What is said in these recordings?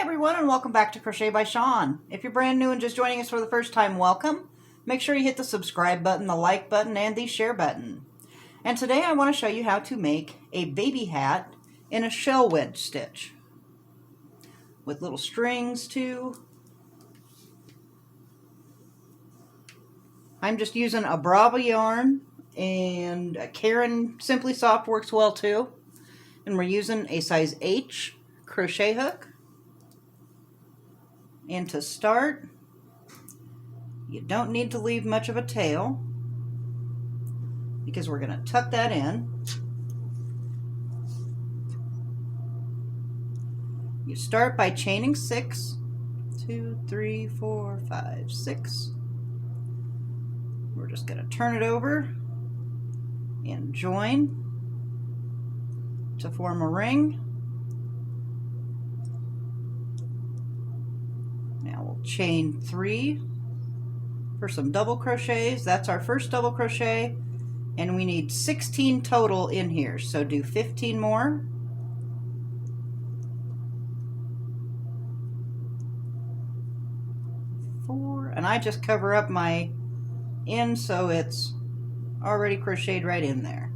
everyone, and welcome back to Crochet by Shawn. If you're brand new and just joining us for the first time, welcome. Make sure you hit the subscribe button, the like button, and the share button. And today I want to show you how to make a baby hat in a shell wedge stitch with little strings too. I'm just using a Brava yarn, and a Karen Simply Soft works well too. And we're using a size H crochet hook. And to start, you don't need to leave much of a tail because we're going to tuck that in. You start by chaining 6, 2, 3, 4, 5, 6. We're just going to turn it over and join to form a ring. Now we'll chain 3 for some double crochets. That's our first double crochet, and we need 16 total in here, so do 15 more. And I just cover up my end so it's already crocheted right in there.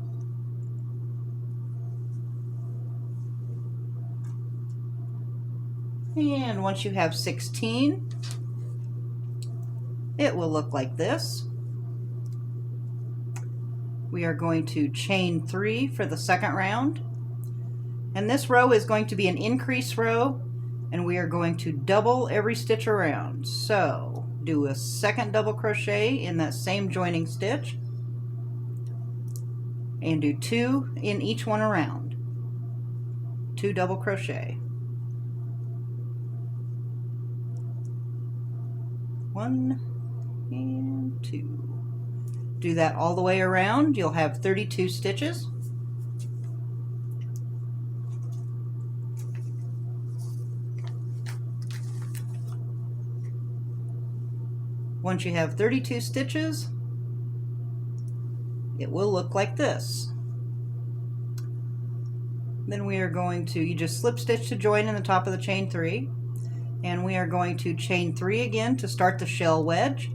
And once you have 16, it will look like this. We are going to chain 3 for the second round. And this row is going to be an increase row, and we are going to double every stitch around. So do a second double crochet in that same joining stitch and do 2 in each one around. 2 double crochet. 1 and 2. Do that all the way around. You'll have 32 stitches. Once you have 32 stitches, it will look like this. Then we are going to, you just slip stitch to join in the top of the chain 3. And we are going to chain 3 again to start the shell wedge.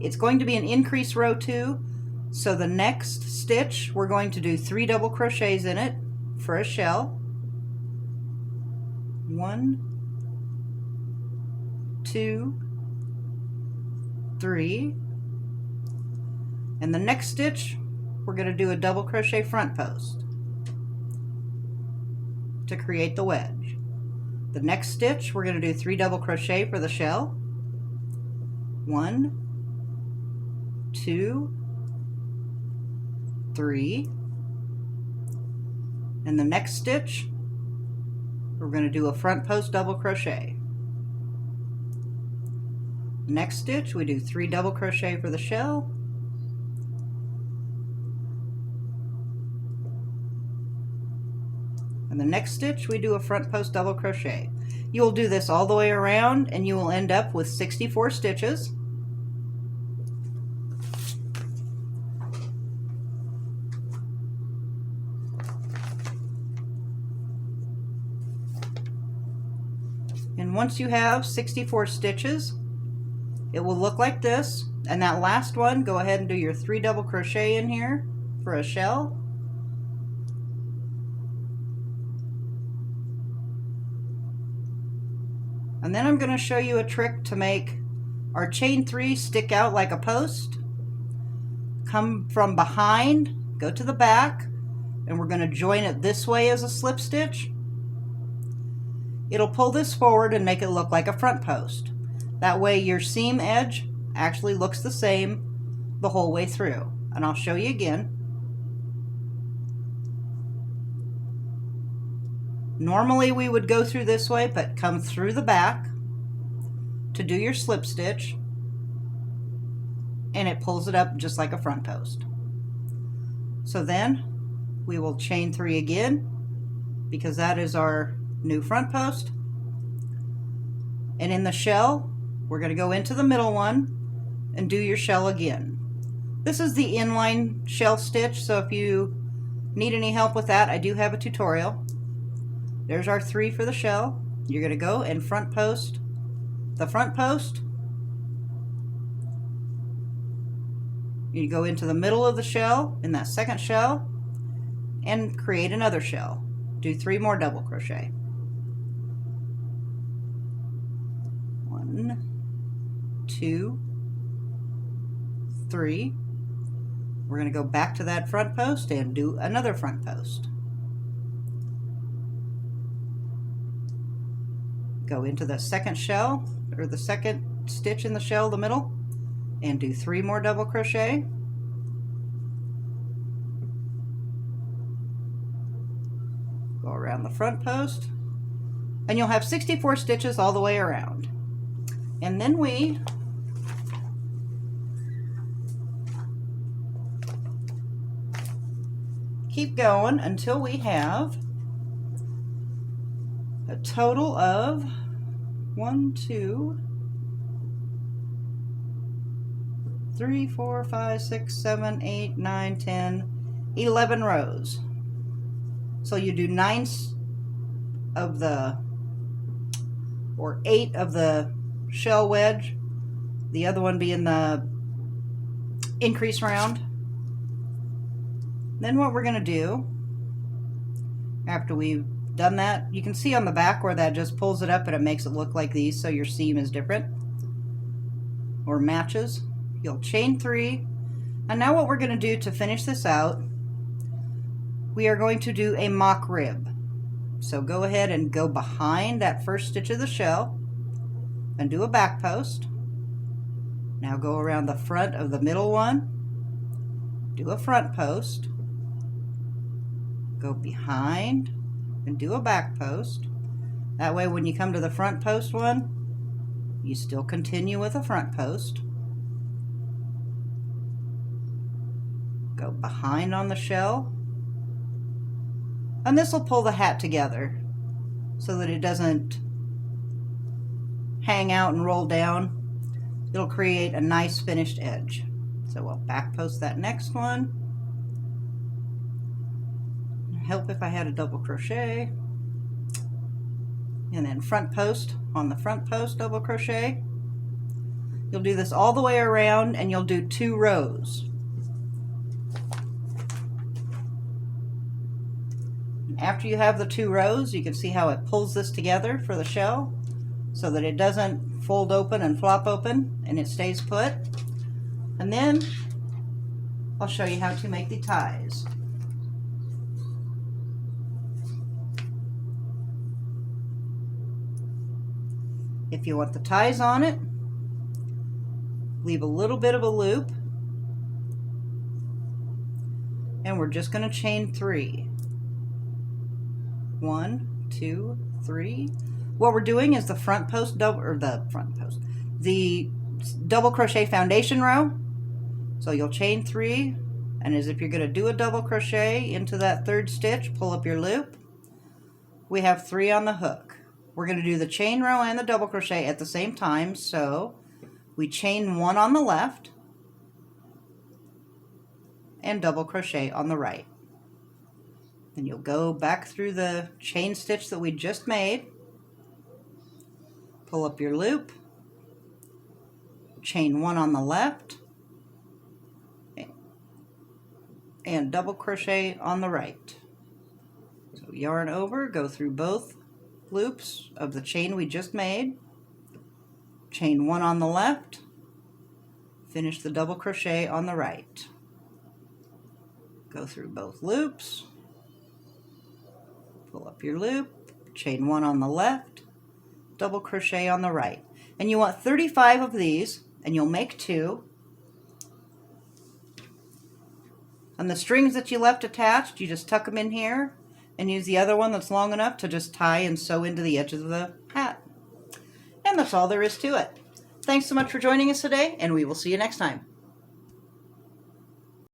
It's going to be an increase row too, so the next stitch we're going to do 3 double crochets in it for a shell. 1, 2, 3. And the next stitch we're going to do a double crochet front post to create the wedge. The next stitch, we're going to do 3 double crochet for the shell. 1, 2, 3. And the next stitch, we're going to do a front post double crochet. Next stitch, we do 3 double crochet for the shell. And the next stitch, we do a front post double crochet. You will do this all the way around, and you will end up with 64 stitches. And once you have 64 stitches, it will look like this. And that last one, go ahead and do your 3 double crochet in here for a shell. And then I'm going to show you a trick to make our chain 3 stick out like a post. Come from behind, go to the back, and we're going to join it this way as a slip stitch. It'll pull this forward and make it look like a front post. That way your seam edge actually looks the same the whole way through. And I'll show you again. Normally we would go through this way, but come through the back to do your slip stitch, and it pulls it up just like a front post. So then we will chain 3 again, because that is our new front post. And in the shell, we're going to go into the middle one and do your shell again. This is the inline shell stitch, so if you need any help with that, I do have a tutorial. There's our 3 for the shell. You're going to go and front post the front post. You go into the middle of the shell in that second shell and create another shell. Do 3 more double crochet. 1, 2, 3. We're going to go back to that front post and do another front post. Go into the second shell, or the second stitch in the shell, the middle, and do 3 more double crochet. Go around the front post, and you'll have 64 stitches all the way around. And then we keep going until we have a total of 1, 2, 3, 4, 5, 6, 7, 8, 9, 10, 11 rows. So you do 9 of the, or 8 of the shell wedge, the other one being the increase round. Then what we're going to do after we've done that, you can see on the back where that just pulls it up and it makes it look like these, so your seam is different or matches. You'll chain 3, and now what we're going to do to finish this out, we are going to do a mock rib. So go ahead and go behind that first stitch of the shell and do a back post. Now go around the front of the middle one, do a front post, go behind and do a back post. That way when you come to the front post one, you still continue with a front post. Go behind on the shell, and this will pull the hat together so that it doesn't hang out and roll down. It'll create a nice finished edge. So we'll back post that next one. Help if I had a double crochet, and then front post on the front post double crochet. You'll do this all the way around, and you'll do 2 rows. And after you have the 2 rows, you can see how it pulls this together for the shell so that it doesn't fold open and flop open, and it stays put. And then I'll show you how to make the ties. If you want the ties on it, leave a little bit of a loop, and we're just going to chain 3. 1, 2, 3. What we're doing is the front post double, or the double crochet foundation row. So you'll chain 3, and as if you're going to do a double crochet into that 3rd stitch, pull up your loop. We have 3 on the hook. We're going to do the chain row and the double crochet at the same time, so we chain 1 on the left and double crochet on the right. Then you'll go back through the chain stitch that we just made, pull up your loop, chain 1 on the left, and double crochet on the right. So yarn over, go through both loops of the chain we just made, chain 1 on the left, finish the double crochet on the right. Go through both loops, pull up your loop, chain 1 on the left, double crochet on the right. And you want 35 of these, and you'll make 2. And the strings that you left attached, you just tuck them in here and use the other one that's long enough to just tie and sew into the edges of the hat. And that's all there is to it. Thanks so much for joining us today, and we will see you next time.